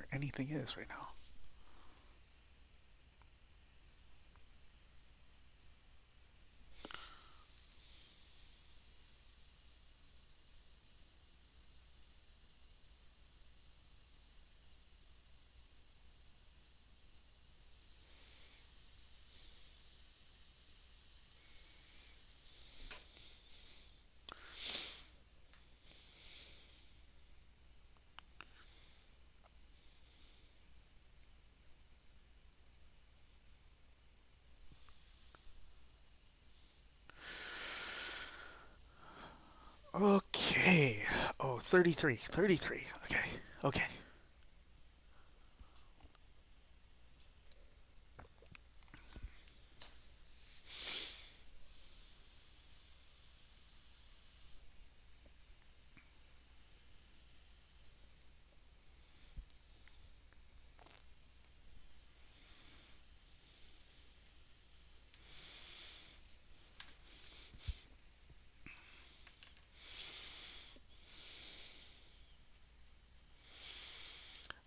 where anything is right now. Okay. Oh, 33. 33. Okay. Okay.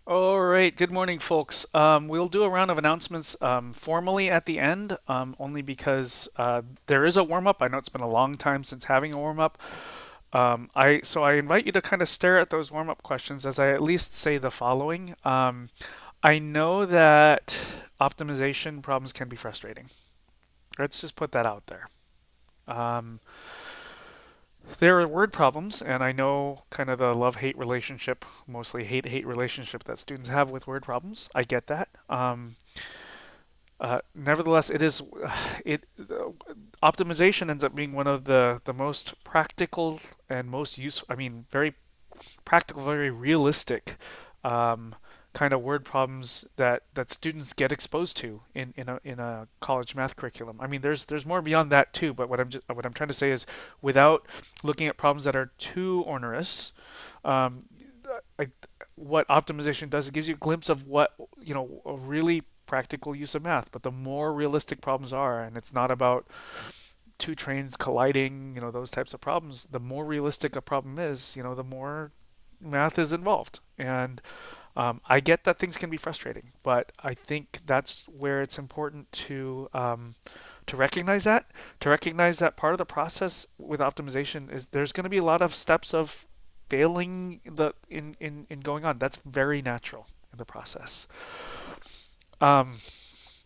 All right. Good morning, folks. We'll do a round of announcements formally at the end, only because there is a warm up. I know it's been a long time since having a warm up. I invite you to kind of stare at those warm up questions as I at least say the following. I know that optimization problems can be frustrating. Let's just put that out there. Um, there are word problems, and I know kind of the love-hate relationship, mostly hate-hate relationship that students have with word problems. I get that. Nevertheless, it is it optimization ends up being one of the most practical and most useful. I mean, very practical, very realistic um, kind of word problems that students get exposed to in a college math curriculum. I mean, there's more beyond that too. But what I'm trying to say is, without looking at problems that are too onerous, um, I, what optimization does, it gives you a glimpse of what a really practical use of math. But the more realistic problems are, and it's not about two trains colliding, those types of problems. The more realistic a problem is, the more math is involved. And I get that things can be frustrating, but I think that's where it's important to recognize that. To recognize that part of the process with optimization is there's going to be a lot of steps of failing in going on. That's very natural in the process. Um,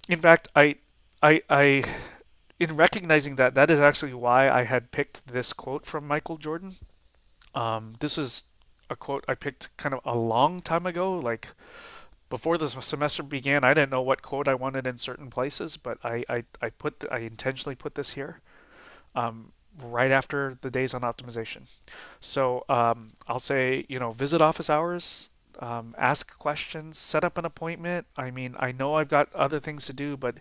in fact, I in recognizing that, that is actually why I had picked this quote from Michael Jordan. This was a quote I picked kind of a long time ago, like before the semester began. I didn't know what quote I wanted in certain places, but I intentionally put this here right after the days on optimization. So I'll say, visit office hours, ask questions, set up an appointment. I mean, I know I've got other things to do, but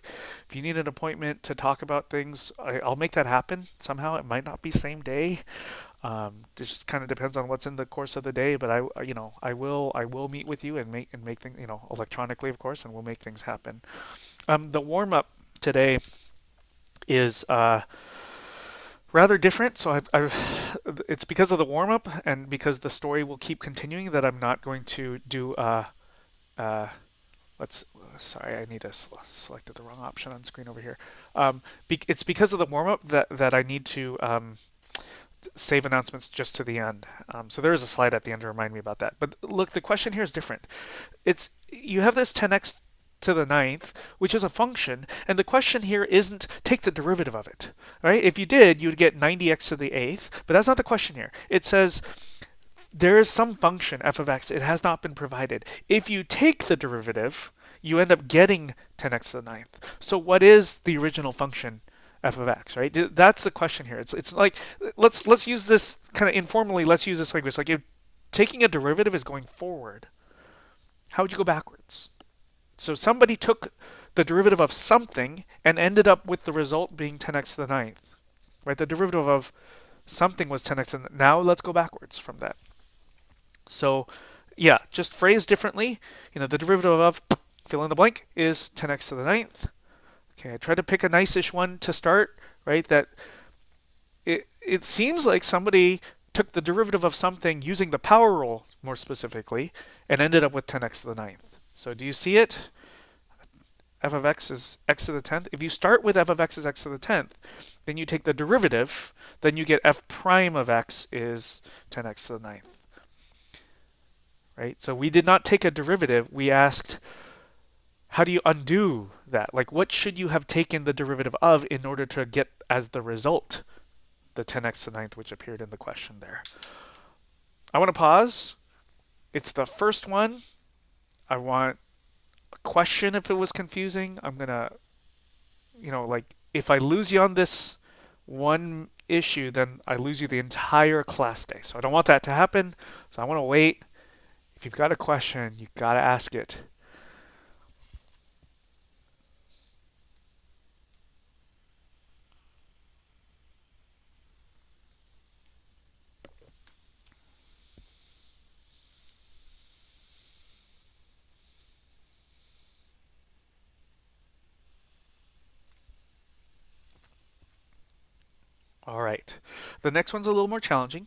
if you need an appointment to talk about things, I'll make that happen somehow. It might not be same day. It just kind of depends on what's in the course of the day, but I will meet with you and make things, electronically, of course, and we'll make things happen. The warm up today is rather different. So it's because of the warm up and because the story will keep continuing that I'm not going to do. Uh, let's. Sorry, I need to selected the wrong option on screen over here. It's because of the warm up that I need to save announcements just to the end. So there is a slide at the end to remind me about that. But look, the question here is different. It's you have this 10x to the ninth, which is a function, and the question here isn't take the derivative of it, right? If you did, you'd get 90x to the eighth, but that's not the question here. It says there is some function f of x. It has not been provided. If you take the derivative, you end up getting 10x to the ninth. So what is the original function f of x, right? That's the question here. It's like let's use this kind of informally. Let's use this language. Like if taking a derivative is going forward, how would you go backwards? So somebody took the derivative of something and ended up with the result being 10x to the ninth, right? The derivative of something was 10x, and now let's go backwards from that. So yeah, just phrased differently, the derivative of fill in the blank is 10x to the ninth. Okay, I tried to pick a nice-ish one to start, right? That it seems like somebody took the derivative of something using the power rule more specifically and ended up with 10x to the ninth. So do you see it? F of x is x to the 10th. If you start with f of x is x to the 10th, then you take the derivative, then you get f prime of x is 10x to the ninth. Right? So we did not take a derivative. We asked, how do you undo that? Like, what should you have taken the derivative of in order to get as the result the 10x to the ninth, which appeared in the question there? I want to pause. It's the first one. I want a question if it was confusing. I'm going to, like, if I lose you on this one issue, then I lose you the entire class day. So I don't want that to happen. So I want to wait. If you've got a question, you got to ask it. All right. The next one's a little more challenging.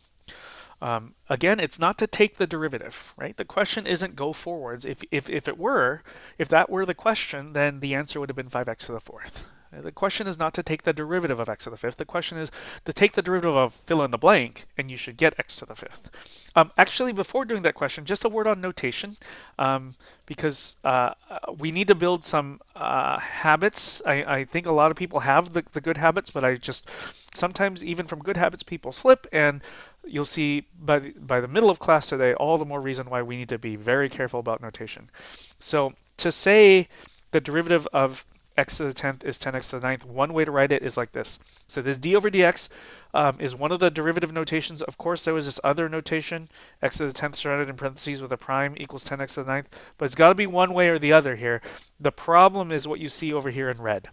Again, it's not to take the derivative, right? The question isn't go forwards. If that were the question, then the answer would have been 5x to the fourth. The question is not to take the derivative of x to the fifth. The question is to take the derivative of fill in the blank, and you should get x to the fifth. Actually, before doing that question, just a word on notation, because we need to build some habits. I think a lot of people have the good habits, but sometimes even from good habits, people slip, and you'll see by the middle of class today, all the more reason why we need to be very careful about notation. So to say the derivative of x to the 10th is 10x to the ninth, one way to write it is like this. So this d over dx is one of the derivative notations. Of course, there was this other notation, x to the 10th surrounded in parentheses with a prime equals 10x to the ninth, but it's got to be one way or the other here. The problem is what you see over here in red.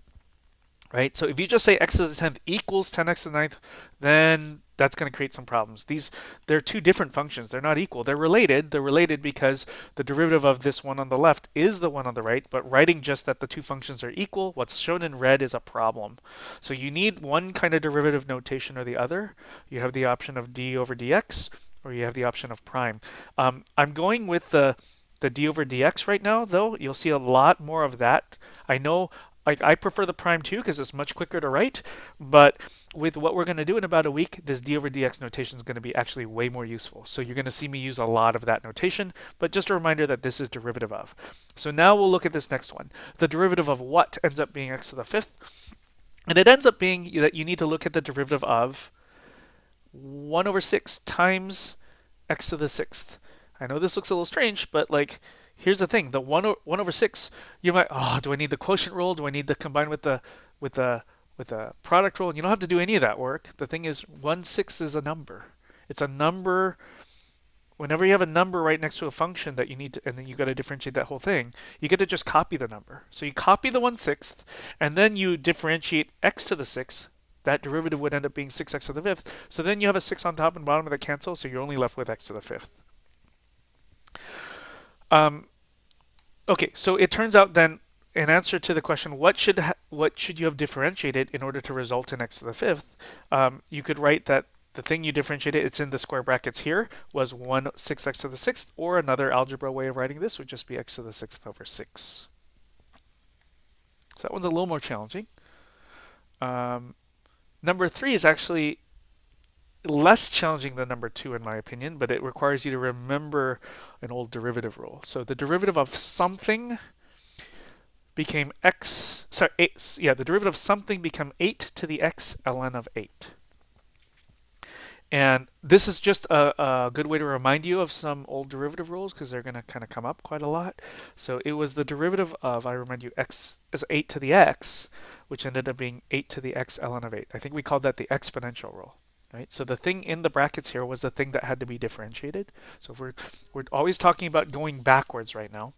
Right? So if you just say x to the 10th equals 10x to the ninth, then that's going to create some problems. They're two different functions. They're not equal. They're related. They're related because the derivative of this one on the left is the one on the right, but writing just that the two functions are equal, what's shown in red is a problem. So you need one kind of derivative notation or the other. You have the option of d over dx, or you have the option of prime. I'm going with the d over dx right now, though. You'll see a lot more of that. I know I prefer the prime too because it's much quicker to write, but with what we're going to do in about a week, this d over dx notation is going to be actually way more useful. So you're going to see me use a lot of that notation, but just a reminder that this is derivative of. So now we'll look at this next one. The derivative of what ends up being x to the fifth, and it ends up being that you need to look at the derivative of 1 over 6 times x to the sixth. I know this looks a little strange, but here's the thing: the 1 over 6, you might, do I need the quotient rule? Do I need to combine with the product rule? And you don't have to do any of that work. The thing is, 1/6 is a number. It's a number. Whenever you have a number right next to a function that you need to, and then you got to differentiate that whole thing, you get to just copy the number. So you copy the 1/6, and then you differentiate x to the sixth. That derivative would end up being 6x to the fifth. So then you have a 6 on top and bottom of the cancel, so you're only left with x to the fifth. Okay, so it turns out then, in answer to the question, what should you have differentiated in order to result in x to the fifth, you could write that the thing you differentiated, it's in the square brackets here, was 6x to the sixth, or another algebra way of writing this would just be x to the sixth over 6. So that one's a little more challenging. Number 3 is actually less challenging than number 2 in my opinion, but it requires you to remember an old derivative rule. So the derivative of something became the derivative of something became 8 to the x ln of 8. And this is just a good way to remind you of some old derivative rules because they're going to kind of come up quite a lot. So it was the derivative of, I remind you, x is 8 to the x, which ended up being 8 to the x ln of 8. I think we called that the exponential rule. Right? So the thing in the brackets here was the thing that had to be differentiated. So we're always talking about going backwards right now.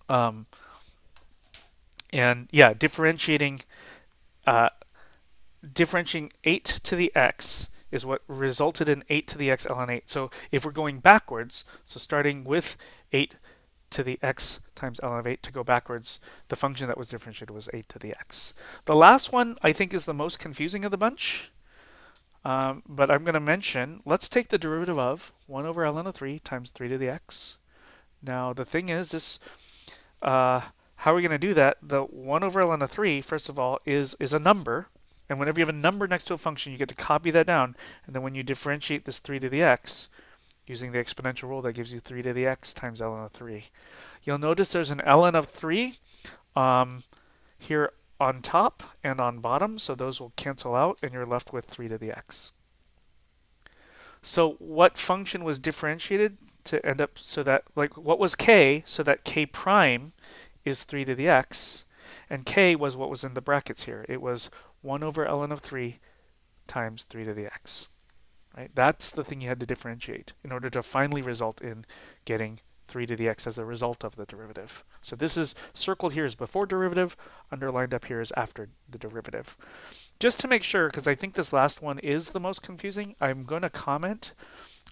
And yeah, differentiating 8 to the x is what resulted in 8 to the x ln 8. So if we're going backwards, so starting with 8 to the x times ln of 8 to go backwards, the function that was differentiated was 8 to the x. The last one I think is the most confusing of the bunch. But I'm going to mention, let's take the derivative of 1 over ln of 3 times 3 to the x. Now, the thing is, how are we going to do that? The 1 over ln of 3, first of all, is a number. And whenever you have a number next to a function, you get to copy that down. And then when you differentiate this 3 to the x, using the exponential rule, that gives you 3 to the x times ln of 3. You'll notice there's an ln of 3 here on top and on bottom, so those will cancel out, and you're left with 3 to the x. So what function was differentiated to end up so that, like, what was k, so that k prime is 3 to the x, and k was what was in the brackets here. It was 1 over ln of 3 times 3 to the x. Right? That's the thing you had to differentiate in order to finally result in getting 3 to the x as a result of the derivative. So this is circled here is before derivative, underlined up here is after the derivative. Just to make sure, because I think this last one is the most confusing, I'm going to comment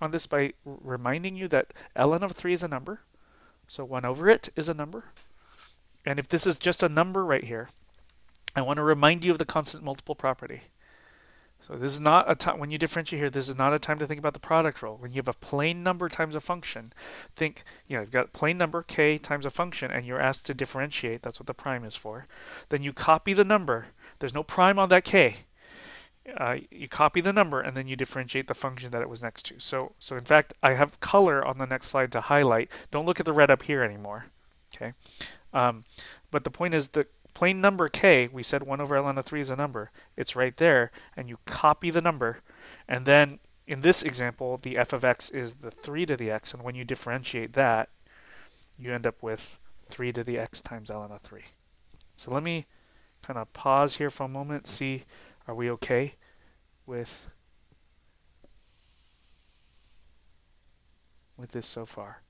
on this by reminding you that ln of 3 is a number. So 1 over it is a number. And if this is just a number right here, I want to remind you of the constant multiple property. So this is not a time, when you differentiate here, this is not a time to think about the product rule. When you have a plain number times a function, think, you've got a plain number, k, times a function, and you're asked to differentiate. That's what the prime is for. Then you copy the number. There's no prime on that k. You copy the number, and then you differentiate the function that it was next to. So in fact, I have color on the next slide to highlight. Don't look at the red up here anymore. Okay, but the point is the plain number k, we said 1 over ln of 3 is a number. It's right there, and you copy the number, and then in this example, the f of x is the 3 to the x, and when you differentiate that, you end up with 3 to the x times ln of 3. So let me kind of pause here for a moment, see, are we okay with this so far?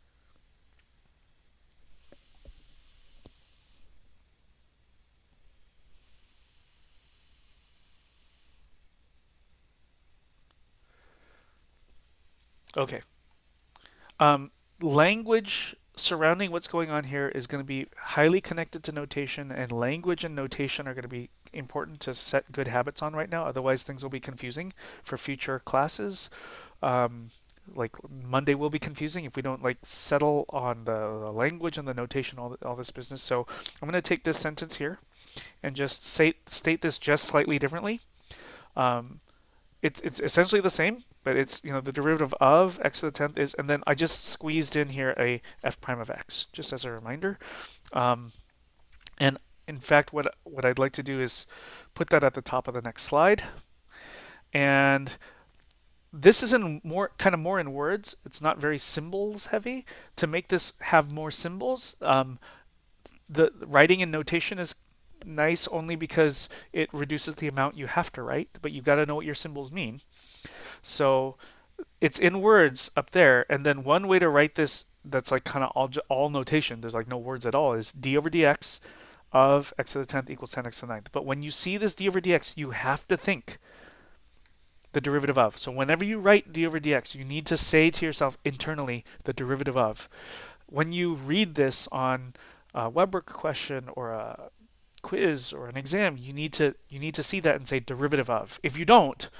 Okay. Language surrounding what's going on here is going to be highly connected to notation, and language and notation are going to be important to set good habits on right now. Otherwise, things will be confusing for future classes. Like Monday will be confusing if we don't settle on the language and the notation, all this business. So I'm going to take this sentence here and just state this just slightly differently. It's essentially the same, but it's the derivative of x to the 10th is, and then I just squeezed in here a f prime of x, just as a reminder. And in fact, what I'd like to do is put that at the top of the next slide. And this is more in words. It's not very symbols heavy. To make this have more symbols, the writing in notation is nice only because it reduces the amount you have to write, but you've got to know what your symbols mean. So it's in words up there, and then one way to write this that's like kind of all notation, there's like no words at all, is d over dx of x to the 10th equals 10x to the 9th. But when you see this d over dx, you have to think the derivative of. So whenever you write d over dx, you need to say to yourself internally the derivative of. When you read this on a web work question or a quiz or an exam, you need to see that and say derivative of. If you don't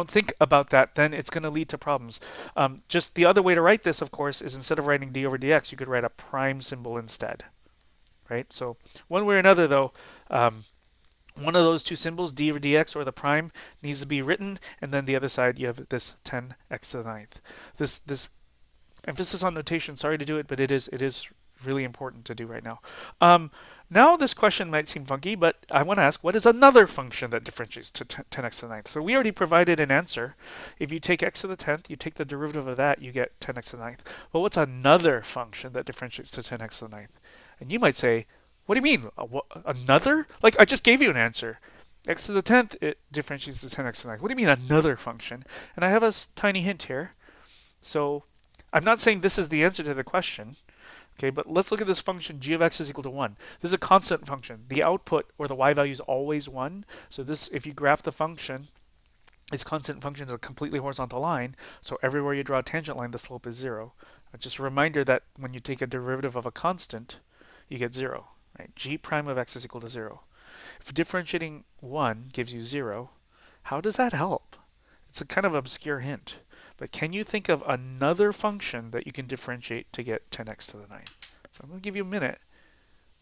think about that, then it's going to lead to problems. Just the other way to write this, of course, is instead of writing d over dx, you could write a prime symbol instead, right? So one way or another, though, one of those two symbols, d over dx or the prime, needs to be written, and then the other side you have this 10x to the 9th. This emphasis on notation, sorry to do it, but it is really important to do right now. Now this question might seem funky, but I want to ask, what is another function that differentiates to 10x to the 9th? So we already provided an answer. If you take x to the 10th, you take the derivative of that, you get 10x to the 9th. Well, what's another function that differentiates to 10x to the 9th? And you might say, what do you mean? Another? Like, I just gave you an answer. X to the 10th, it differentiates to 10x to the 9th. What do you mean another function? And I have a tiny hint here. So I'm not saying this is the answer to the question. Okay, but let's look at this function g of x is equal to 1. This is a constant function. The output, or the y value, is always 1. So this, if you graph the function, this constant function is a completely horizontal line. So everywhere you draw a tangent line, the slope is 0. Just a reminder that when you take a derivative of a constant, you get 0. Right? G prime of x is equal to 0. If differentiating 1 gives you 0, how does that help? It's a kind of obscure hint. But can you think of another function that you can differentiate to get 10x to the ninth? So I'm going to give you a minute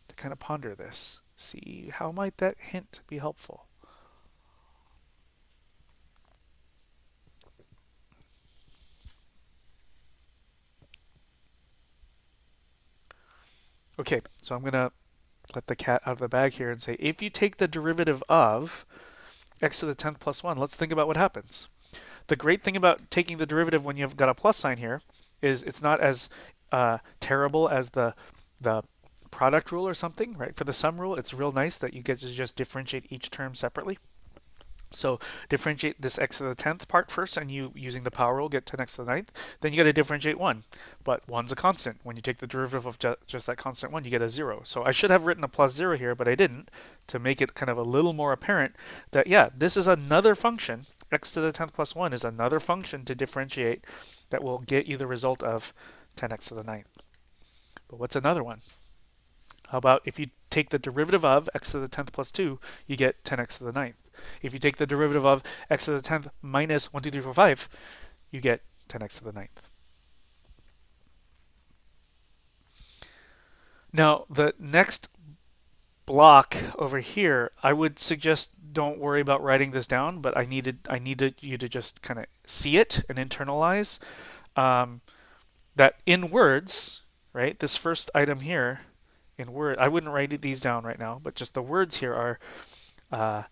to kind of ponder this. See how might that hint be helpful. Okay, so I'm going to let the cat out of the bag here and say, if you take the derivative of x to the 10th plus 1, let's think about what happens. The great thing about taking the derivative when you've got a plus sign here is it's not as terrible as the product rule or something, right? For the sum rule, it's real nice that you get to just differentiate each term separately. So differentiate this x to the 10th part first, and you, using the power rule, get 10x to the ninth. Then you got to differentiate 1. But 1's a constant. When you take the derivative of just that constant 1, you get a 0. So I should have written a plus 0 here, but I didn't, to make it kind of a little more apparent that, yeah, this is another function. X to the 10th plus 1 is another function to differentiate that will get you the result of 10x to the ninth. But what's another one? How about if you take the derivative of x to the 10th plus 2, you get 10x to the ninth. If you take the derivative of x to the 10th minus 1, 2, 3, 4, 5, you get 10x to the ninth. Now, the next block over here, I would suggest don't worry about writing this down, but I needed you to just kind of see it and internalize that in words, right? This first item here in word, I wouldn't write these down right now, but just the words here are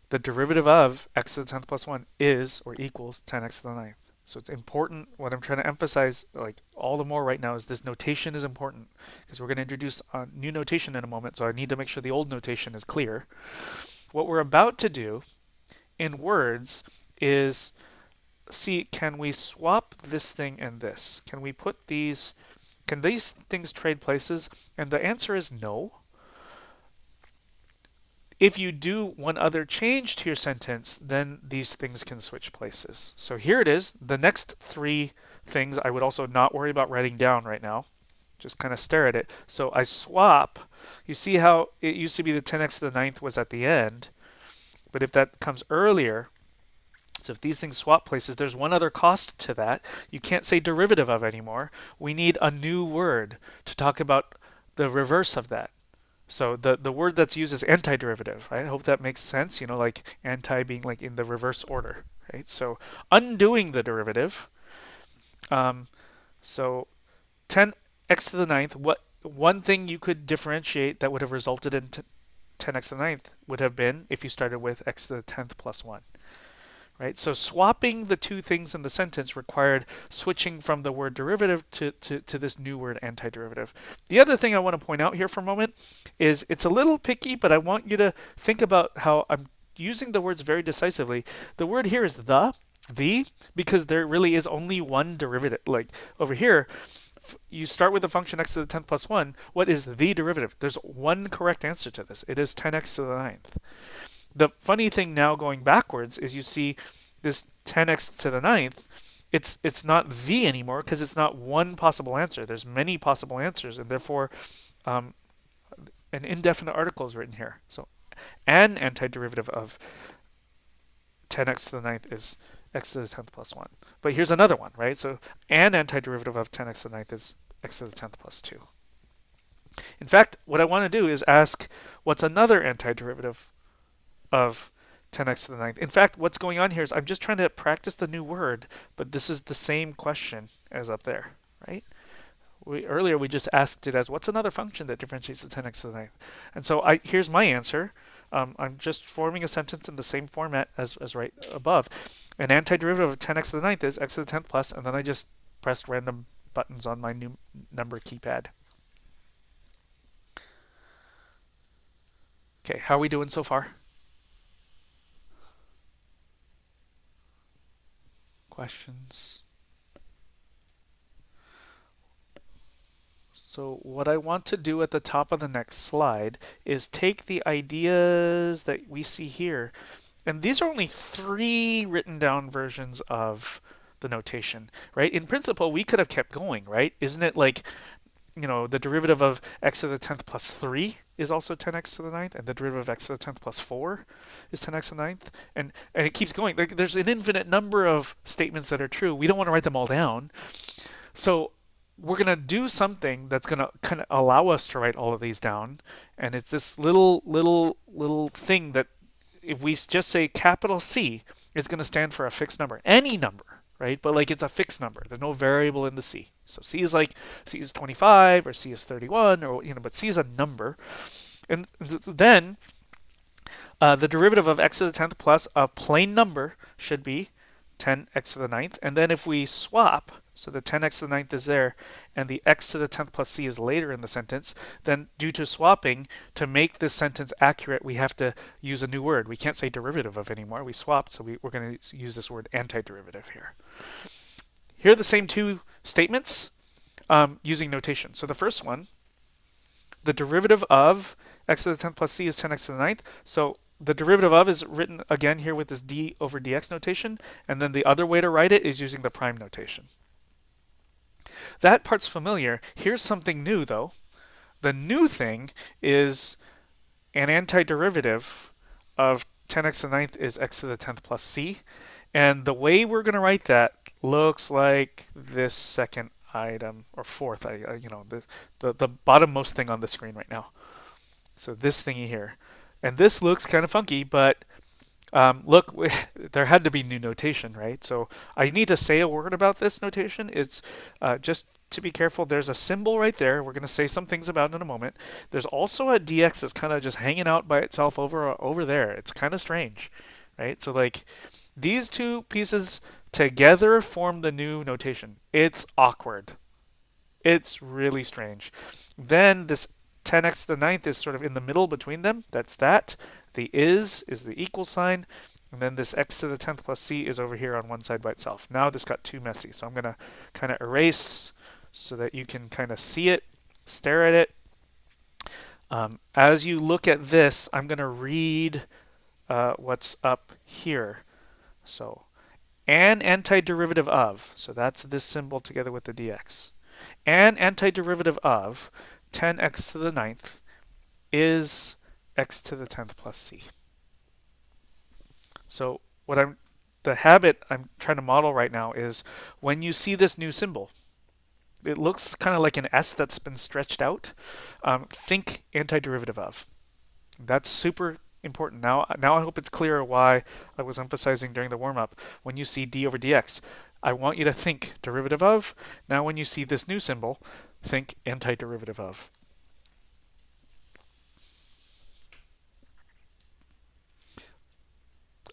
the derivative of x to the 10th plus 1 is or equals 10x to the ninth. So it's important. What I'm trying to emphasize, like all the more right now, is this notation is important because we're going to introduce a new notation in a moment. So I need to make sure the old notation is clear. What we're about to do in words is see, can we swap this thing and this? Can we put these, can these things trade places? And the answer is no. If you do one other change to your sentence, then these things can switch places. So here it is. The next three things I would also not worry about writing down right now. Just kind of stare at it. So I swap. You see how it used to be the 10x to the ninth was at the end. But if that comes earlier, so if these things swap places, there's one other cost to that. You can't say derivative of anymore. We need a new word to talk about the reverse of that. So the word that's used is antiderivative, right? I hope that makes sense, you know, like anti being like in the reverse order, right? So undoing the derivative, so 10x to the ninth, what one thing you could differentiate that would have resulted in 10x to the ninth would have been if you started with x to the 10th plus 1. Right? So swapping the two things in the sentence required switching from the word derivative to this new word antiderivative. The other thing I want to point out here for a moment is it's a little picky, but I want you to think about how I'm using the words very decisively. The word here is the, because there really is only one derivative. Like over here, you start with the function x to the 10th plus 1. What is the derivative? There's one correct answer to this. It is 10x to the ninth. The funny thing now going backwards is you see this 10x to the ninth, it's not v anymore because it's not one possible answer. There's many possible answers, and therefore an indefinite article is written here. So an antiderivative of 10x to the ninth is x to the 10th plus 1. But here's another one, right? So an antiderivative of 10x to the ninth is x to the 10th plus 2. In fact, what I want to do is ask, what's another antiderivative of 10x to the ninth? In fact, what's going on here is I'm just trying to practice the new word, but this is the same question as up there, right? Earlier we just asked it as, what's another function that differentiates the 10x to the ninth? And so here's my answer. I'm just forming a sentence in the same format as right above. An antiderivative of 10x to the ninth is x to the 10th plus, and then I just pressed random buttons on my new number keypad. Okay, how are we doing so far? Questions? So what I want to do at the top of the next slide is take the ideas that we see here, and these are only 3 written down versions of the notation, right? In principle, we could have kept going, right? Isn't it like the derivative of x to the 10th plus 3 is also 10x to the ninth, and the derivative of x to the 10th plus 4 is 10x to the ninth, and it keeps going. Like, there's an infinite number of statements that are true. We don't want to write them all down. So we're going to do something that's going to kind of allow us to write all of these down. And it's this little thing that if we just say capital C, it's going to stand for a fixed number, any number, right? But like it's a fixed number. There's no variable in the C. So C is 25 or C is 31 or but C is a number. And then the derivative of x to the 10th plus a plain number should be 10x to the ninth. And then if we swap, so the 10x to the ninth is there, and the x to the 10th plus c is later in the sentence, then due to swapping, to make this sentence accurate, we have to use a new word. We can't say derivative of anymore. We swapped, so we're going to use this word antiderivative here. Here are the same two statements using notation. So the first one, the derivative of x to the 10th plus c is 10x to the ninth. So the derivative of is written again here with this d over dx notation, and then the other way to write it is using the prime notation. That part's familiar. Here's something new, though. The new thing is an antiderivative of 10x to the ninth is x to the 10th plus c, and the way we're going to write that looks like this second item, or fourth, the bottommost thing on the screen right now. So this thingy here. And this looks kind of funky, but look, there had to be new notation, right? So I need to say a word about this notation. It's just to be careful, there's a symbol right there. We're going to say some things about it in a moment. There's also a dx that's kind of just hanging out by itself over there. It's kind of strange, right? So like these two pieces together form the new notation. It's awkward. It's really strange. Then this 10x to the ninth is sort of in the middle between them. That's that. The is the equal sign. And then this x to the 10th plus c is over here on one side by itself. Now this got too messy. So I'm going to kind of erase so that you can kind of see it, stare at it. As you look at this, I'm going to read what's up here. So an antiderivative of, so that's this symbol together with the dx. An antiderivative of 10x to the ninth is x to the 10th plus c. So the habit I'm trying to model right now is when you see this new symbol, it looks kind of like an S that's been stretched out. Think antiderivative of. That's super important. Now I hope it's clear why I was emphasizing during the warm-up. When you see d over dx, I want you to think derivative of. Now when you see this new symbol, think antiderivative of.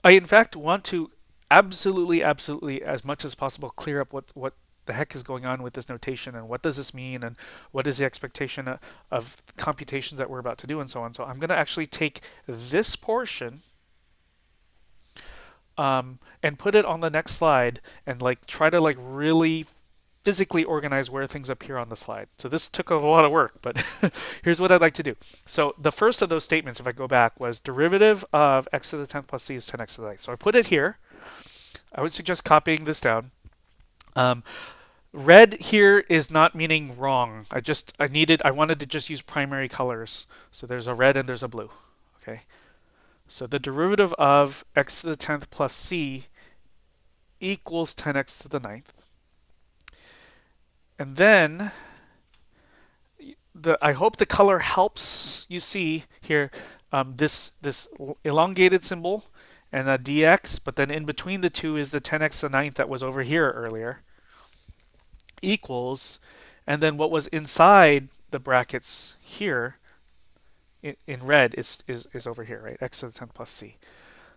I, in fact, want to absolutely, as much as possible, clear up what the heck is going on with this notation and what does this mean and what is the expectation of computations that we're about to do and so on. So I'm going to actually take this portion and put it on the next slide and try to really physically organize where things appear on the slide. So this took a lot of work, but here's what I'd like to do. So the first of those statements, if I go back, was derivative of x to the 10th plus c is 10x to the ninth. So I put it here. I would suggest copying this down. Red here is not meaning wrong. I wanted to just use primary colors. So there's a red and there's a blue. Okay. So the derivative of x to the 10th plus c equals 10x to the ninth. And then I hope the color helps you see here this elongated symbol and a dx, but then in between the two is the 10x to the ninth that was over here earlier, equals, and then what was inside the brackets here in red is over here, right? X to the 10th plus c.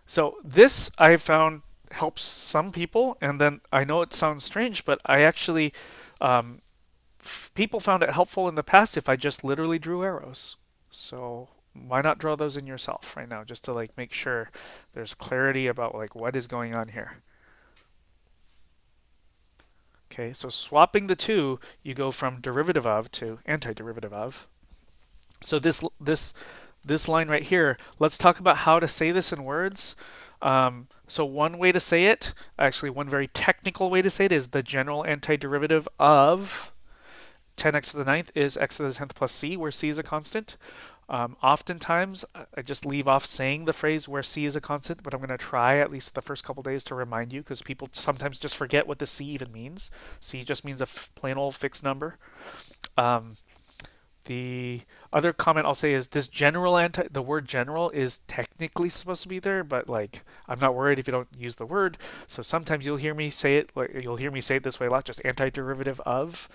So this I found helps some people, and then I know it sounds strange, but I actually people found it helpful in the past if I just literally drew arrows. So why not draw those in yourself right now, just to make sure there's clarity about what is going on here. Okay, so swapping the two, you go from derivative of to antiderivative of. So this line right here, let's talk about how to say this in words. So one way to say it, actually one very technical way to say it, is the general antiderivative of 10x to the ninth is x to the 10th plus c, where c is a constant. Oftentimes, I just leave off saying the phrase where c is a constant, but I'm going to try at least the first couple days to remind you, because people sometimes just forget what the c even means. C just means a plain old fixed number. Um, the other comment I'll say is this the word general is technically supposed to be there, but like I'm not worried if you don't use the word. So sometimes you'll hear me say it, like you'll hear me say it this way a lot, just antiderivative of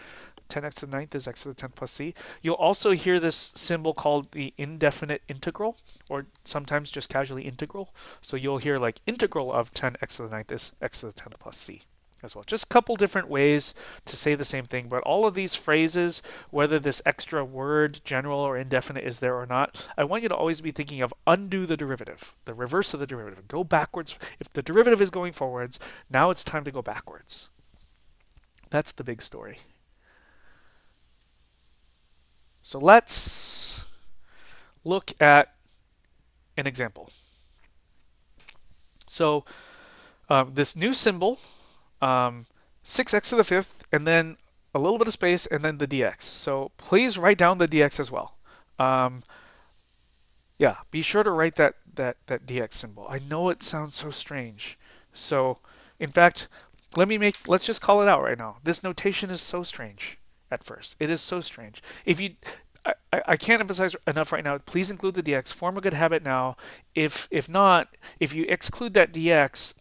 10x to the ninth is x to the 10th plus c. You'll also hear this symbol called the indefinite integral, or sometimes just casually integral. So you'll hear like integral of 10x to the ninth is x to the 10th plus c as well. Just a couple different ways to say the same thing, but all of these phrases, whether this extra word, general or indefinite, is there or not, I want you to always be thinking of undo the derivative, the reverse of the derivative. Go backwards. If the derivative is going forwards, now it's time to go backwards. That's the big story. So let's look at an example. So this new symbol, 6x to the fifth, and then a little bit of space, and then the dx. So please write down the dx as well. Yeah, be sure to write that dx symbol. I know it sounds so strange. So, in fact, let's just call it out right now. This notation is so strange at first. It is so strange. I can't emphasize enough right now. Please include the dx. Form a good habit now. If not, if you exclude that dx,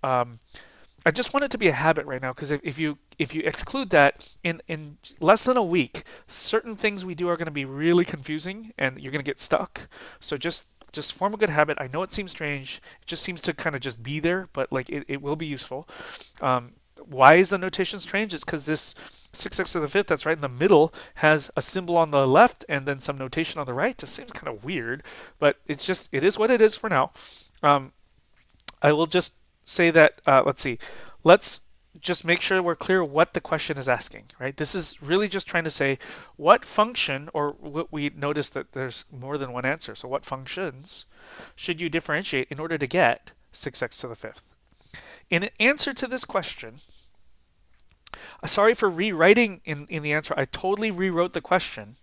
I just want it to be a habit right now, because if you exclude that in less than a week, certain things we do are going to be really confusing and you're going to get stuck. So just form a good habit. I know it seems strange. It just seems to kind of just be there, but like it will be useful. Why is the notation strange? It's because this 6x to the fifth that's right in the middle has a symbol on the left and then some notation on the right. Just seems kind of weird, but it is what it is for now. I will just say that, let's just make sure we're clear what the question is asking, right? This is really just trying to say what function, or what we notice that there's more than one answer. So what functions should you differentiate in order to get 6x to the fifth? In answer to this question, sorry for rewriting in the answer. I totally rewrote the question,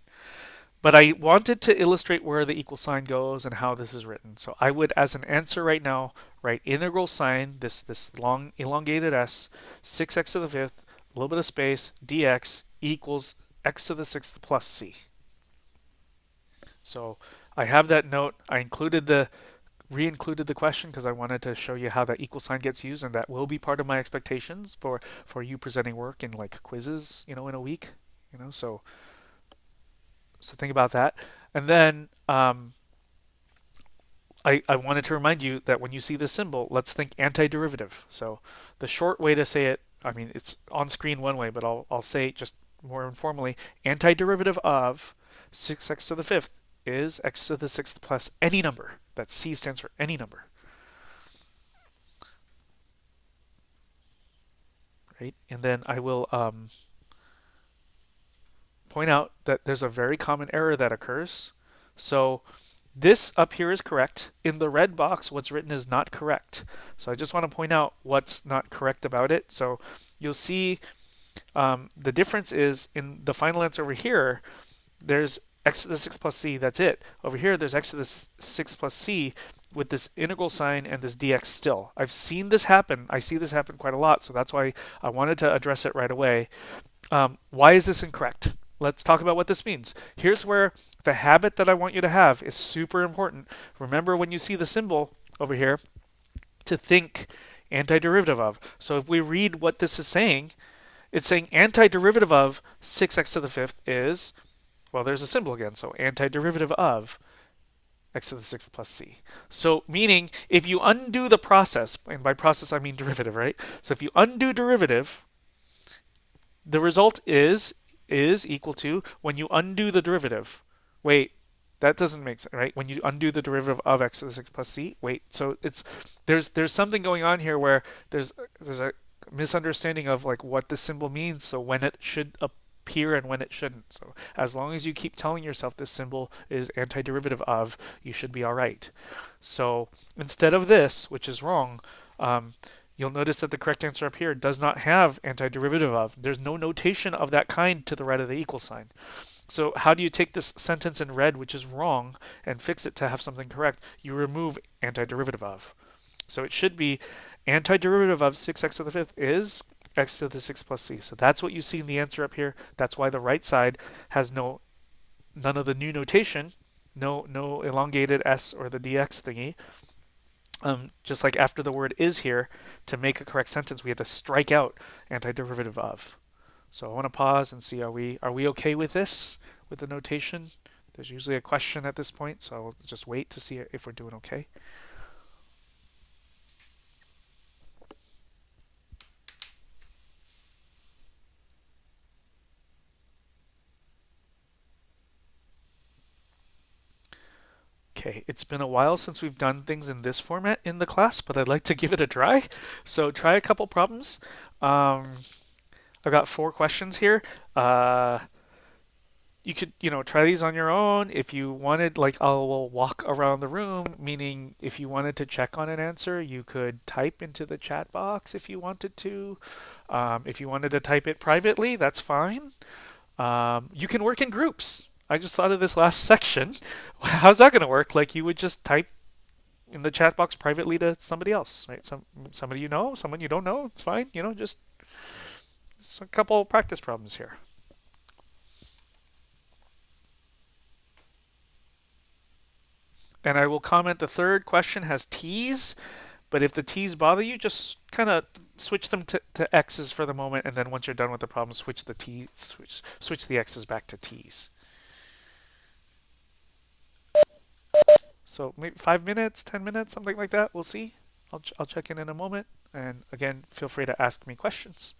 but I wanted to illustrate where the equal sign goes and how this is written. So I would, as an answer right now, write integral sign, this long elongated s, 6x to the fifth, a little bit of space, dx equals x to the sixth plus c. So I have that note. I re-included the question because I wanted to show you how that equal sign gets used, and that will be part of my expectations for you presenting work in like quizzes, in a week, so think about that. And then I wanted to remind you that when you see this symbol, let's think antiderivative. So the short way to say it, I mean, it's on screen one way, but I'll say just more informally, antiderivative of 6x to the fifth is x to the sixth plus any number. That c stands for any number. Right? And then I will point out that there's a very common error that occurs. So this up here is correct. In the red box, what's written is not correct. So I just want to point out what's not correct about it. So you'll see the difference is in the final answer over here, there's x to the 6 plus c, that's it. Over here, there's x to the 6 plus c with this integral sign and this dx still. I've seen this happen. I see this happen quite a lot, so that's why I wanted to address it right away. Why is this incorrect? Let's talk about what this means. Here's where the habit that I want you to have is super important. Remember when you see the symbol over here to think antiderivative of. So if we read what this is saying, it's saying antiderivative of 6x to the fifth is, well, there's a symbol again, so antiderivative of x to the sixth plus c. So meaning if you undo the process, and by process I mean derivative, right? So if you undo derivative, the result is equal to, when you undo the derivative, wait, that doesn't make sense, right? When you undo the derivative of x to the sixth plus c, wait, so there's something going on here where there's a misunderstanding of like what the symbol means, so when it should appear and when it shouldn't. So as long as you keep telling yourself this symbol is antiderivative of, you should be all right. So instead of this, which is wrong, You'll notice that the correct answer up here does not have antiderivative of. There's no notation of that kind to the right of the equal sign. So how do you take this sentence in red, which is wrong, and fix it to have something correct? You remove antiderivative of. So it should be antiderivative of 6x to the fifth is x to the 6 plus c. So that's what you see in the answer up here. That's why the right side has none of the new notation, no elongated s or the dx thingy. Just like after the word is here, to make a correct sentence, we had to strike out antiderivative of. So I want to pause and see, are we okay with this, with the notation? There's usually a question at this point, so I'll just wait to see if we're doing okay. Okay, it's been a while since we've done things in this format in the class, but I'd like to give it a try. So try a couple problems. I've got 4 questions here. You could, try these on your own. If you wanted, like, I'll walk around the room, meaning if you wanted to check on an answer, you could type into the chat box if you wanted to. If you wanted to type it privately, that's fine. You can work in groups. I just thought of this last section. How's that going to work? Like, you would just type in the chat box privately to somebody else, right? Somebody you know, someone you don't know. It's fine. Just a couple practice problems here. And I will comment the third question has t's, but if the t's bother you, just kind of switch them to x's for the moment, and then once you're done with the problem, switch the x's back to t's. So maybe 5 minutes, 10 minutes, something like that. We'll see. I'll check in a moment, and again, feel free to ask me questions.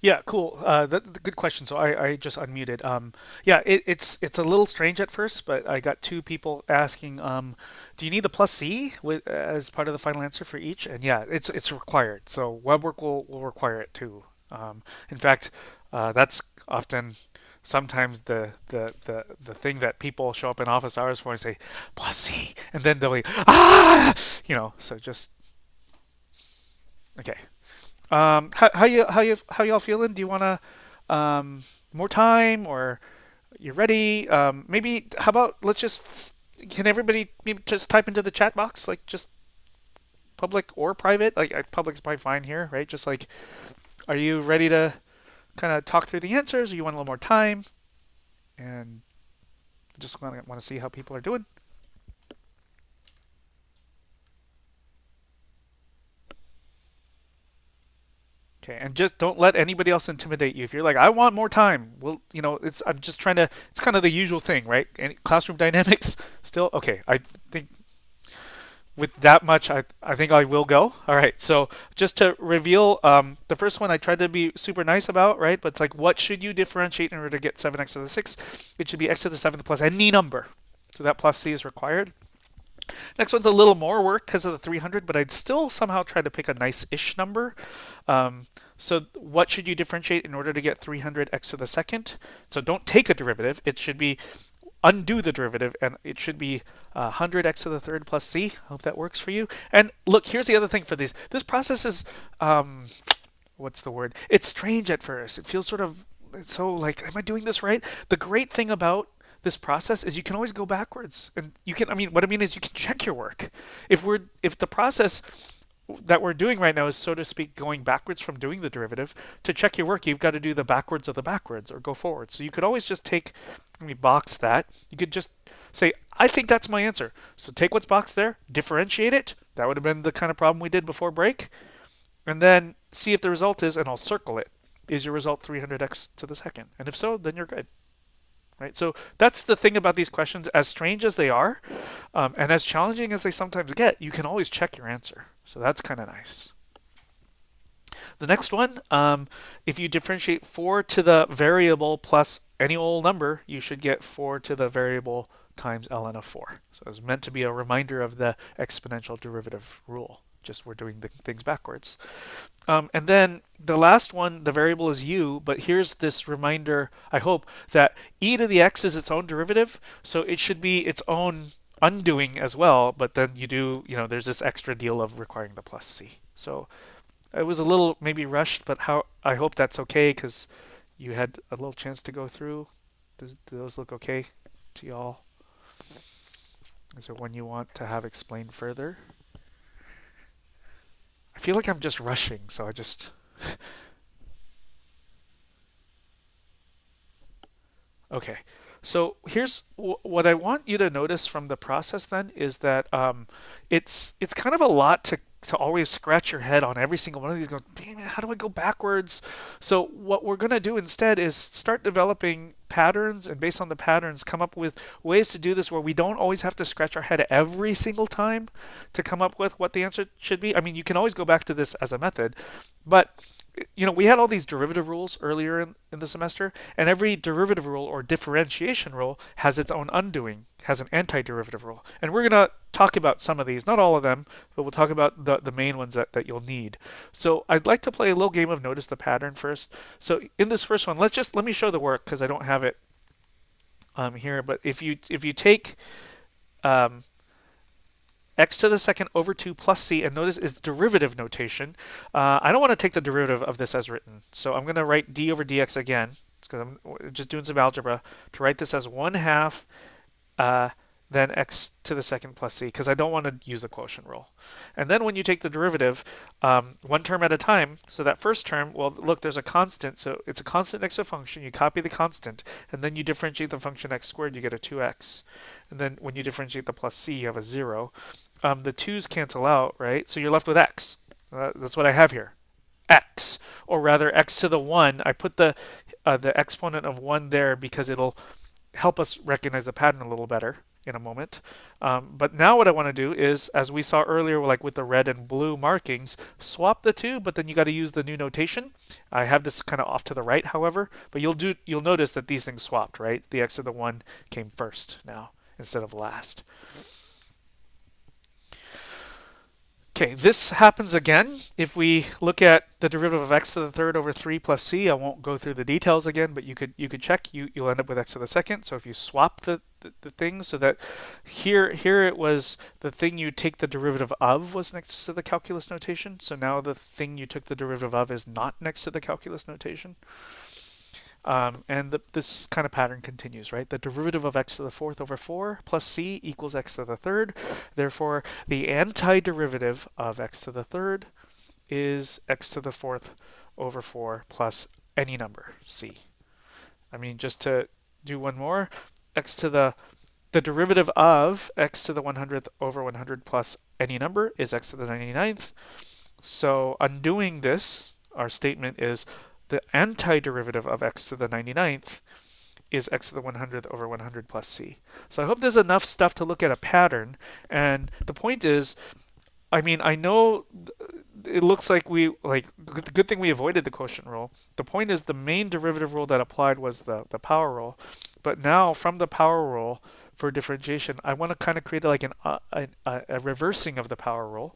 Yeah, cool. Good question. So I just unmuted. Yeah, it's a little strange at first, but I got 2 people asking, do you need the plus C as part of the final answer for each? And yeah, it's required. So WebWork will require it too. In fact, that's often sometimes the thing that people show up in office hours for and say plus C, and then they'll be So just okay. How y'all feeling? Do you want to more time, or you ready? Maybe how about let's just can everybody just type into the chat box, like just public or private? Like public's probably fine here, right? Just like, are you ready to kind of talk through the answers, or you want a little more time? And just want to see how people are doing. Okay, and just don't let anybody else intimidate you. If you're like, I want more time, well, it's I'm just trying to. It's kind of the usual thing, right? And classroom dynamics still okay. I think with that much, I think I will go. All right. So just to reveal, the first one I tried to be super nice about, right? But it's like, what should you differentiate in order to get 7x to the 6? It should be x to the 7th plus any number. So that plus c is required. Next one's a little more work because of the 300, but I'd still somehow try to pick a nice-ish number. So what should you differentiate in order to get 300x to the second? So don't take a derivative. It should be undo the derivative, and it should be 100x to the third plus c. Hope that works for you. And look, here's the other thing for these. This process is, what's the word? It's strange at first. It feels sort of, it's so like, am I doing this right? The great thing about this process is you can always go backwards, and you can. I mean, what I mean is you can check your work. If the process that we're doing right now is, so to speak, going backwards from doing the derivative, to check your work, you've got to do the backwards of the backwards or go forward. So you could always just take, let me box that. You could just say, I think that's my answer. So take what's boxed there, differentiate it. That would have been the kind of problem we did before break. And then see if the result is, and I'll circle it, is your result 300x to the second? And if so, then you're good. Right? So that's the thing about these questions. As strange as they are, and as challenging as they sometimes get, you can always check your answer. So that's kind of nice. The next one, if you differentiate 4 to the variable plus any old number, you should get 4 to the variable times ln of 4. So it's meant to be a reminder of the exponential derivative rule. Just we're doing the things backwards. And then the last one, the variable is u, but here's this reminder, I hope, that e to the x is its own derivative, so it should be its own undoing as well, but then there's this extra deal of requiring the plus c. So it was a little maybe rushed, but I hope that's okay because you had a little chance to go through. Do those look okay to y'all? Is there one you want to have explained further? I feel like I'm just rushing, so I just... Okay, so here's what I want you to notice from the process then is that it's kind of a lot to always scratch your head on every single one of these going, damn it, how do I go backwards? So what we're going to do instead is start developing patterns, and based on the patterns come up with ways to do this where we don't always have to scratch our head every single time to come up with what the answer should be. I mean, you can always go back to this as a method, but we had all these derivative rules earlier in the semester, and every derivative rule or differentiation rule has its own undoing, has an antiderivative rule. And we're going to talk about some of these, not all of them, but we'll talk about the main ones that you'll need. So I'd like to play a little game of notice the pattern first. So in this first one, let me show the work because I don't have it here. But if you take x to the second over 2 plus c, and notice it's derivative notation. I don't want to take the derivative of this as written, so I'm going to write d over dx again, because I'm just doing some algebra, to write this as 1/2 then x to the second plus c, because I don't want to use the quotient rule. And then when you take the derivative, one term at a time, so that first term, well, look, there's a constant, so it's a constant next to a function, you copy the constant, and then you differentiate the function x squared, you get a 2x. And then when you differentiate the plus c, you have a 0. The 2's cancel out, right? So you're left with x. That's what I have here, x, or rather x to the 1. I put the exponent of 1 there because it'll help us recognize the pattern a little better in a moment. But now what I want to do is, as we saw earlier, like with the red and blue markings, swap the two, but then you got to use the new notation. I have this kind of off to the right, however, but you'll notice that these things swapped, right? The x to the 1 came first now instead of last. Okay, this happens again if we look at the derivative of x to the third over 3 plus c. I won't go through the details again, but you could check. You'll end up with x to the second. So if you swap the things, so that here it was the thing you take the derivative of was next to the calculus notation. So now the thing you took the derivative of is not next to the calculus notation. And this kind of pattern continues, right? The derivative of x to the fourth over 4 plus c equals x to the third. Therefore, the antiderivative of x to the third is x to the fourth over 4 plus any number, c. I mean, just to do one more, x to the derivative of x to the 100th over 100 plus any number is x to the 99th. So undoing this, our statement is the antiderivative of x to the 99th is x to the 100th over 100 plus c. So I hope there's enough stuff to look at a pattern. And the point is, I mean, I know it looks like good thing we avoided the quotient rule. The point is the main derivative rule that applied was the power rule. But now from the power rule for differentiation, I want to kind of create like a reversing of the power rule.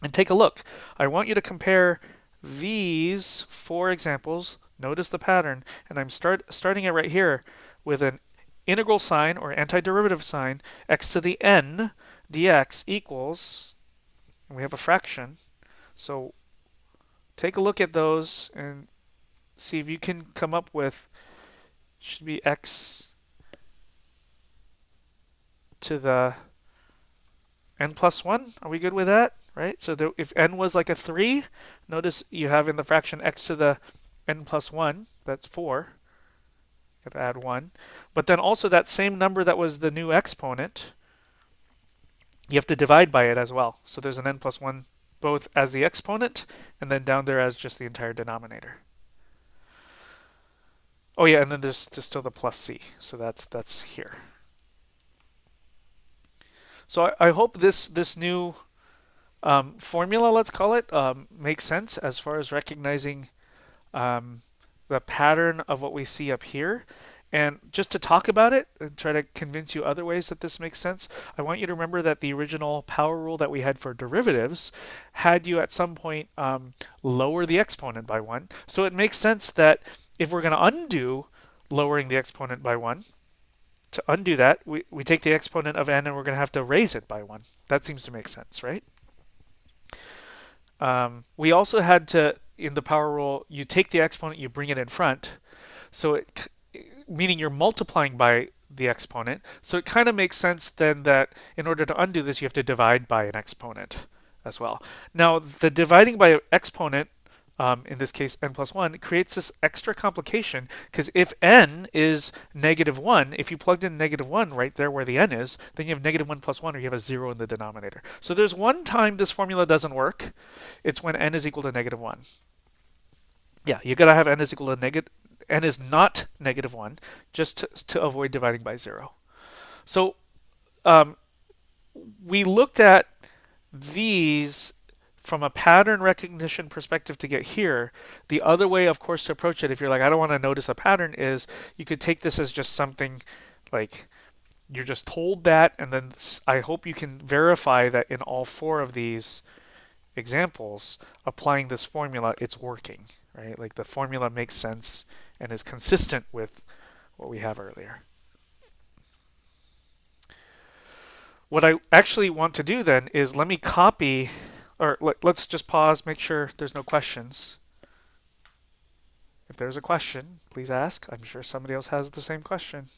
And take a look. I want you to compare these four examples. Notice the pattern, and I'm starting it right here with an integral sign or antiderivative sign, x to the n dx equals, and we have a fraction. So take a look at those and see if you can come up with, should be x to the n plus 1. Are we good with that? Right? So if n was like a 3, notice you have in the fraction x to the n plus 1, that's 4. Got to add 1. But then also that same number that was the new exponent, you have to divide by it as well. So there's an n plus 1 both as the exponent and then down there as just the entire denominator. Oh yeah, and then there's still the plus c. So that's here. So I hope this new formula, let's call it, makes sense as far as recognizing the pattern of what we see up here. And just to talk about it and try to convince you other ways that this makes sense, I want you to remember that the original power rule that we had for derivatives had you at some point lower the exponent by 1. So it makes sense that if we're going to undo lowering the exponent by 1, to undo that, we take the exponent of n and we're going to have to raise it by 1. That seems to make sense, right? We also had to, in the power rule, you take the exponent, you bring it in front. So meaning you're multiplying by the exponent. So it kind of makes sense then that in order to undo this, you have to divide by an exponent as well. Now, the dividing by an exponent, in this case n plus 1, creates this extra complication because if n is negative 1, if you plugged in negative 1 right there where the n is, then you have negative 1 plus 1 or you have a 0 in the denominator. So there's one time this formula doesn't work. It's when n is equal to negative 1. Yeah, you got to have n is equal to n is not negative 1 just to avoid dividing by 0. So we looked at these from a pattern recognition perspective to get here. The other way, of course, to approach it, if you're like, I don't want to notice a pattern, is you could take this as just something like you're just told that, and then I hope you can verify that in all four of these examples, applying this formula, it's working, right? Like the formula makes sense and is consistent with what we have earlier. What I actually want to do then is let me copy, or let's just pause, make sure there's no questions. If there's a question, please ask. I'm sure somebody else has the same question.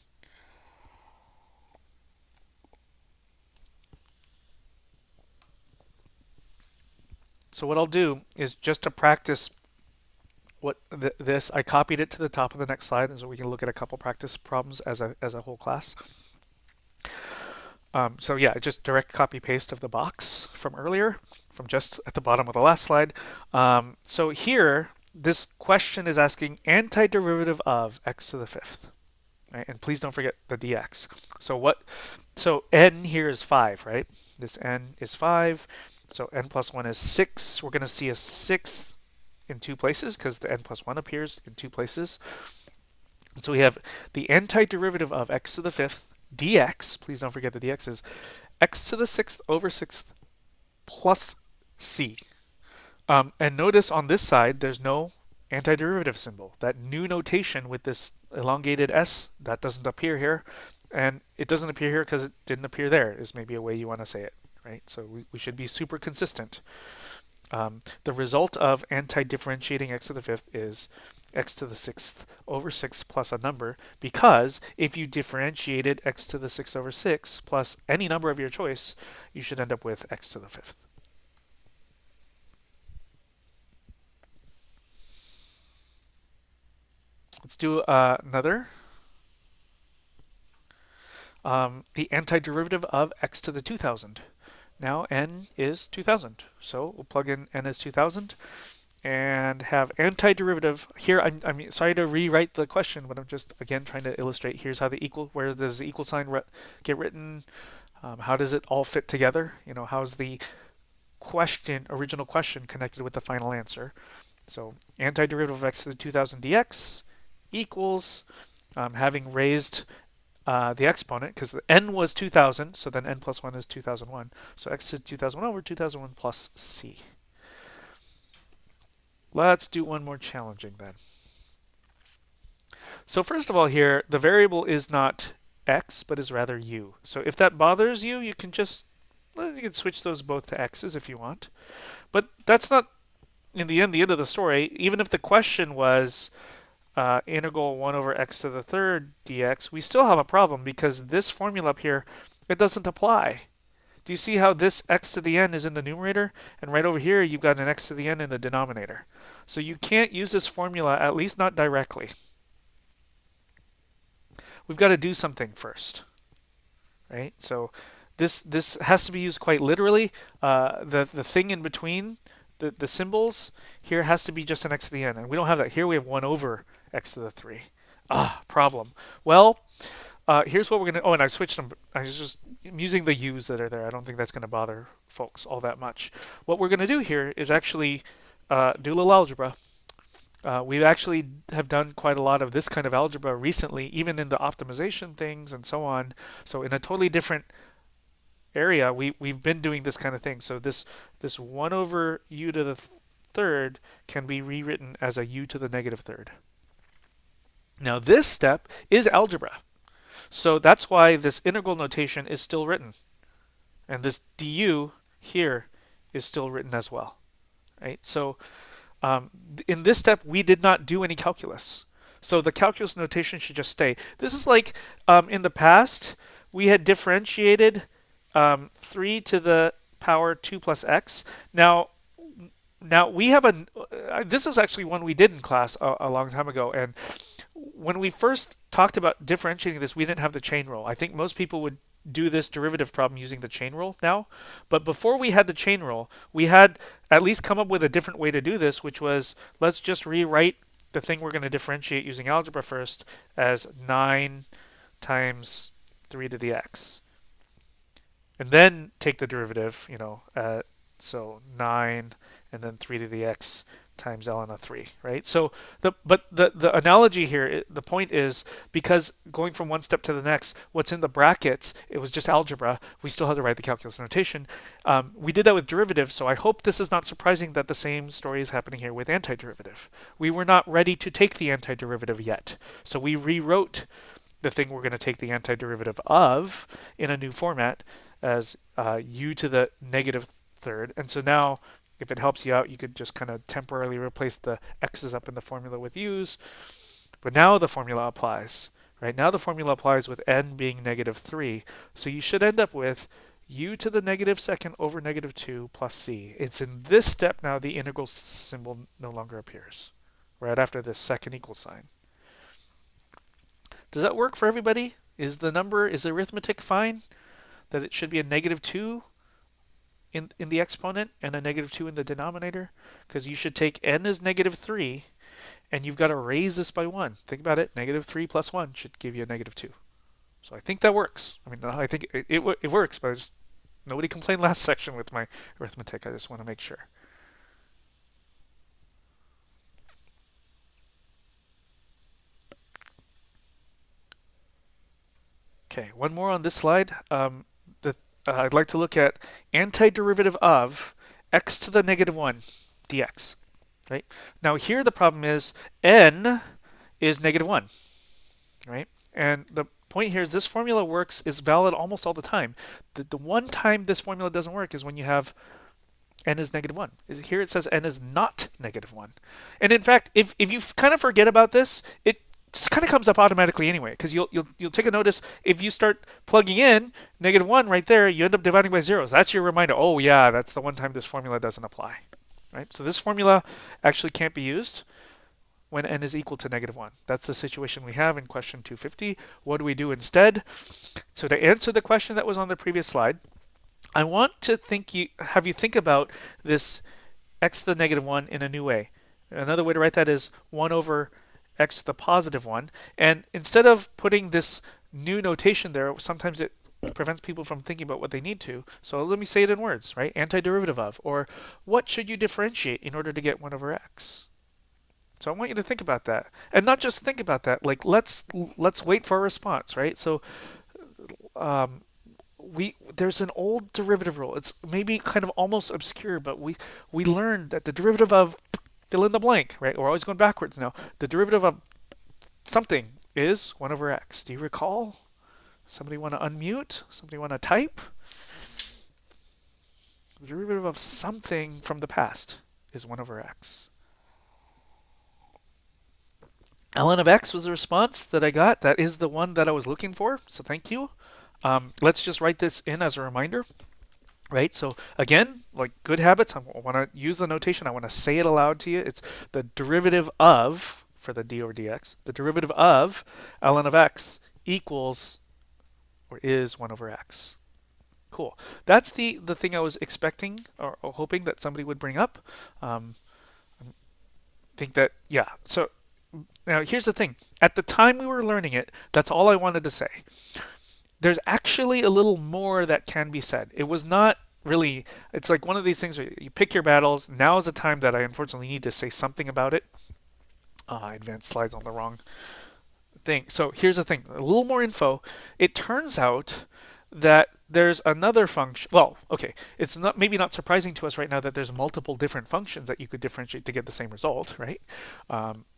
So what I'll do is just to practice this, I copied it to the top of the next slide, and so we can look at a couple practice problems as a whole class. So yeah, just direct copy paste of the box from earlier, from just at the bottom of the last slide. So here, this question is asking antiderivative of x to the fifth, right? And please don't forget the dx. So n here is 5, right? This n is 5. So n plus 1 is 6. We're going to see a 6 in two places because the n plus 1 appears in two places. And so we have the antiderivative of x to the fifth dx, please don't forget the dx is x to the 6th over 6th plus c. And notice on this side, there's no antiderivative symbol. That new notation with this elongated s, that doesn't appear here. And it doesn't appear here because it didn't appear there, is maybe a way you want to say it, right? So we should be super consistent. The result of anti-differentiating x to the fifth is x to the sixth over 6 plus a number, because if you differentiated x to the sixth over 6 plus any number of your choice, you should end up with x to the fifth. Let's do another. The antiderivative of x to the 2000. Now n is 2000. So we'll plug in n as 2000 and have antiderivative. Here, I'm sorry to rewrite the question, but I'm just, again, trying to illustrate. Here's how the equal, where does the equal sign get written? How does it all fit together? How's the original question connected with the final answer? So antiderivative of x to the 2000 dx equals, having raised the exponent, because the n was 2000, so then n plus 1 is 2001. So x to 2001 over 2001 plus c. Let's do one more challenging then. So first of all here, the variable is not x, but is rather u. So if that bothers you, you can switch those both to x's if you want. But that's not, in the end of the story. Even if the question was integral 1 over x to the third dx, we still have a problem, because this formula up here, it doesn't apply. Do you see how this x to the n is in the numerator? And right over here, you've got an x to the n in the denominator. So you can't use this formula, at least not directly. We've got to do something first, right? So this has to be used quite literally. The thing in between the symbols here has to be just an x to the n, and we don't have that. Here we have 1 over x to the 3. Problem. Well, here's what we're going to... Oh, and I switched them. I'm using the u's that are there. I don't think that's going to bother folks all that much. What we're going to do here is actually do a little algebra. We actually have done quite a lot of this kind of algebra recently, even in the optimization things and so on. So in a totally different area, we've been doing this kind of thing. So this 1 over u to the third can be rewritten as a u to the negative third. Now this step is algebra. So that's why this integral notation is still written. And this du here is still written as well. Right? So in this step, we did not do any calculus. So the calculus notation should just stay. This is like in the past, we had differentiated 3 to the power 2 plus x. Now we have this is actually one we did in class a long time ago. And when we first talked about differentiating this, we didn't have the chain rule. I think most people would do this derivative problem using the chain rule now. But before we had the chain rule, we had at least come up with a different way to do this, which was, let's just rewrite the thing we're going to differentiate using algebra first as 9 times 3 to the x. And then take the derivative, so 9 and then 3 to the x times ln of 3, right? So the analogy here, the point is, because going from one step to the next, what's in the brackets, it was just algebra. We still had to write the calculus notation. We did that with derivative, so I hope this is not surprising that the same story is happening here with antiderivative. We were not ready to take the antiderivative yet, so we rewrote the thing we're going to take the antiderivative of in a new format as u to the negative third. And so now, if it helps you out, you could just kind of temporarily replace the x's up in the formula with u's. But now the formula applies, right? Now the formula applies with n being negative 3. So you should end up with u to the negative second over negative 2 plus c. It's in this step now the integral symbol no longer appears, right after this second equal sign. Does that work for everybody? Is the arithmetic fine? That it should be a negative 2 in the exponent and a negative 2 in the denominator? Because you should take n as negative 3, and you've got to raise this by 1. Think about it. Negative 3 plus 1 should give you a negative 2. So I think that works. I mean, I think it works, but nobody complained last section with my arithmetic. I just want to make sure. Okay, one more on this slide. I'd like to look at antiderivative of x to the negative 1 dx. Right? Now here the problem is n is negative 1. Right? And the point here is this formula is valid almost all the time. The one time this formula doesn't work is when you have n is negative 1. Here it says n is not negative 1. And in fact, if you kind of forget about this, it just kind of comes up automatically anyway, because you'll take a notice if you start plugging in negative 1 right there, you end up dividing by zeros. That's your reminder. Oh yeah, that's the one time this formula doesn't apply. Right? So this formula actually can't be used when n is equal to negative 1. That's the situation we have in question 250. What do we do instead? So to answer the question that was on the previous slide, I want to have you think about this x to the negative 1 in a new way. Another way to write that is 1 over x to the positive 1. And instead of putting this new notation there, sometimes it prevents people from thinking about what they need to. So let me say it in words, right? Antiderivative of, or what should you differentiate in order to get 1 over x? So I want you to think about that. And not just think about that, like let's wait for a response, right? So there's an old derivative rule. It's maybe kind of almost obscure, but we learned that the derivative of fill in the blank, right? We're always going backwards now. The derivative of something is 1 over x. Do you recall? Somebody want to unmute? Somebody want to type? The derivative of something from the past is 1 over x. ln of x was the response that I got. That is the one that I was looking for, so thank you. Let's just write this in as a reminder, right? So again, like good habits, I want to use the notation. I want to say it aloud to you. It's the derivative of, for the d over dx, the derivative of ln of x equals or is 1 over x. Cool. That's the thing I was expecting or hoping that somebody would bring up. I think that, yeah. So now here's the thing. At the time we were learning it, that's all I wanted to say. There's actually a little more that can be said. It was not really, it's like one of these things where you pick your battles. Now is the time that I unfortunately need to say something about it. I advanced slides on the wrong thing. So here's the thing, a little more info. It turns out that there's another function. Well, okay, it's not maybe not surprising to us right now that there's multiple different functions that you could differentiate to get the same result, right?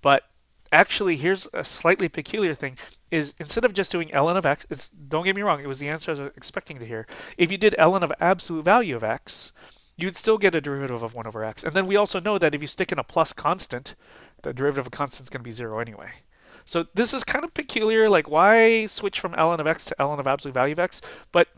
But actually, here's a slightly peculiar thing, is instead of just doing ln of x, don't get me wrong, it was the answer I was expecting to hear. If you did ln of absolute value of x, you'd still get a derivative of 1 over x. And then we also know that if you stick in a plus constant, the derivative of a constant is going to be 0 anyway. So this is kind of peculiar, like why switch from ln of x to ln of absolute value of x? But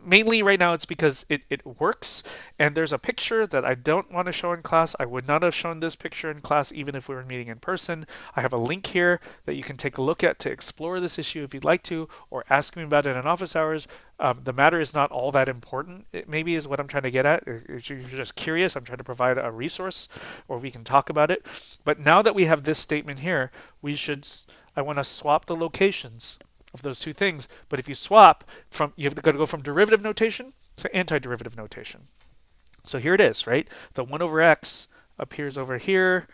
mainly right now it's because it works, and there's a picture that I don't want to show in class. I would not have shown this picture in class even if we were meeting in person. I have a link here that you can take a look at to explore this issue if you'd like to, or ask me about it in office hours. The matter is not all that important, it maybe is what I'm trying to get at. If you're just curious, I'm trying to provide a resource, or we can talk about it. But now that we have this statement here, I want to swap the locations of those two things. But if you swap from, you have got to go from derivative notation to antiderivative notation. So here it is, right? The 1 over x appears over here.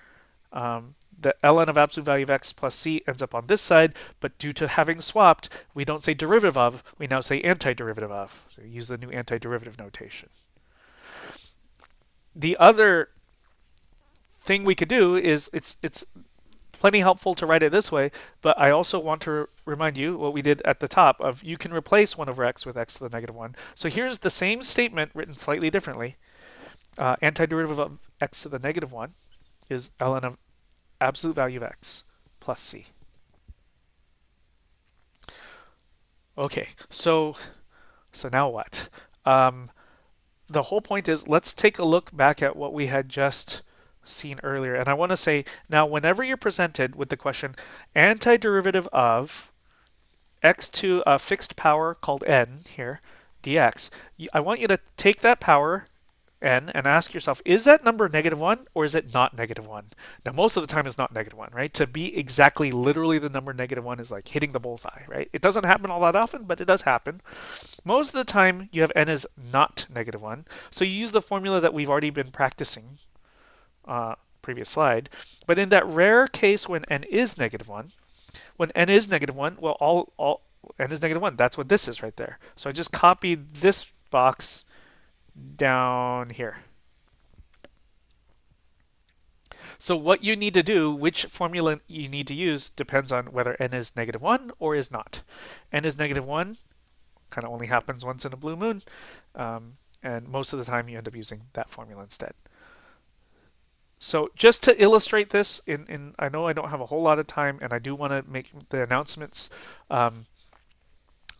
The ln of absolute value of x plus c ends up on this side, but due to having swapped, we don't say derivative of, we now say antiderivative of. So we use the new antiderivative notation. The other thing we could do is, it's plenty helpful to write it this way, but I also want to remind you what we did at the top of, you can replace 1 over x with x to the negative 1. So here's the same statement written slightly differently. Antiderivative of x to the negative 1 is ln of absolute value of x plus c. Okay, so now what? The whole point is, let's take a look back at what we had just seen earlier. And I want to say, now whenever you're presented with the question antiderivative of x to a fixed power called n here, dx, I want you to take that power n and ask yourself, is that number negative 1 or is it not negative 1? Now most of the time it's not negative 1, right? To be exactly literally the number negative 1 is like hitting the bullseye, right? It doesn't happen all that often, but it does happen. Most of the time you have n is not negative 1, so you use the formula that we've already been practicing previous slide. But in that rare case when n is negative 1, when n is negative 1, well, all n is negative 1. That's what this is right there. So I just copied this box down here. So what you need to do, which formula you need to use, depends on whether n is negative 1 or is not. N is negative 1, kind of only happens once in a blue moon. and most of the time you end up using that formula instead. So just to illustrate this, I know I don't have a whole lot of time, and I do want to make the announcements. Um,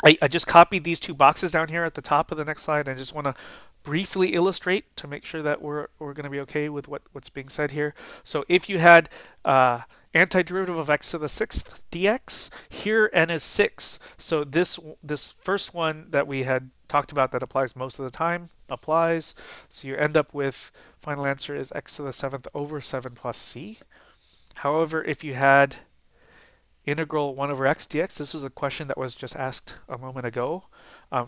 I just copied these two boxes down here at the top of the next slide. I just want to briefly illustrate to make sure that we're going to be okay with what's being said here. So if you had antiderivative of x to the sixth dx, here n is 6. So this first one that we had talked about that applies most of the time applies. So you end up with final answer is x to the seventh over 7 plus c. However, if you had integral 1 over x dx, this was a question that was just asked a moment ago.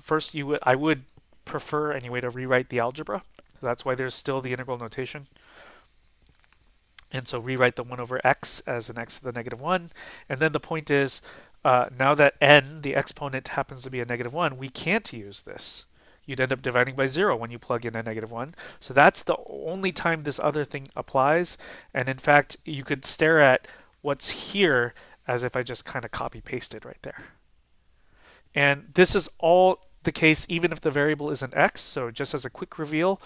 First, I would prefer anyway to rewrite the algebra. That's why there's still the integral notation. And so rewrite the 1 over x as an x to the negative 1. And then the point is, now that n, the exponent, happens to be a negative 1, we can't use this. You'd end up dividing by 0 when you plug in a negative 1. So that's the only time this other thing applies. And in fact, you could stare at what's here as if I just kind of copy pasted right there. And this is all the case even if the variable is an x. So just as a quick reveal,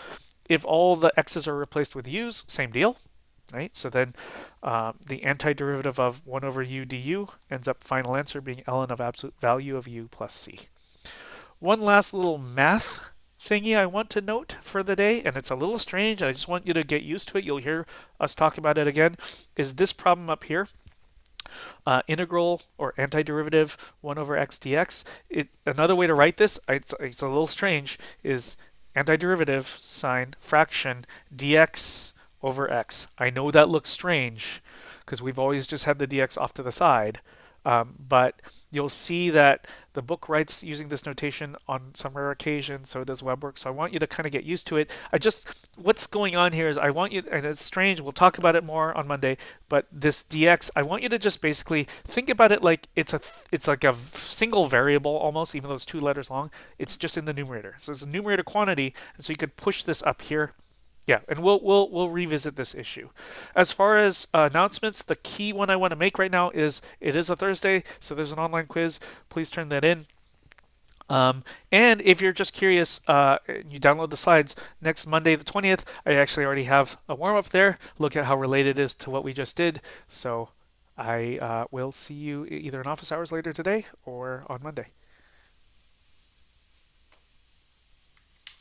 if all the x's are replaced with u's, same deal, right? So then the antiderivative of 1 over u du ends up final answer being ln of absolute value of u plus c. One last little math thingy I want to note for the day, and it's a little strange, I just want you to get used to it. You'll hear us talk about it again, is this problem up here. Integral or antiderivative 1 over x dx. Another way to write this, it's a little strange, is antiderivative sign fraction dx over x. I know that looks strange because we've always just had the dx off to the side, but you'll see that the book writes using this notation on some rare occasions, so does WebWorks. So I want you to kind of get used to it. What's going on here is I want you, and it's strange, we'll talk about it more on Monday, but this dx, I want you to just basically think about it like it's like a single variable almost, even though it's 2 letters long. It's just in the numerator. So it's a numerator quantity, and so you could push this up here. Yeah, and we'll revisit this issue. As far as announcements, the key one I want to make right now is it is a Thursday, so there's an online quiz. Please turn that in. And if you're just curious, you download the slides. Next Monday, the 20th, I actually already have a warm-up there. Look at how related it is to what we just did. So I will see you either in office hours later today or on Monday.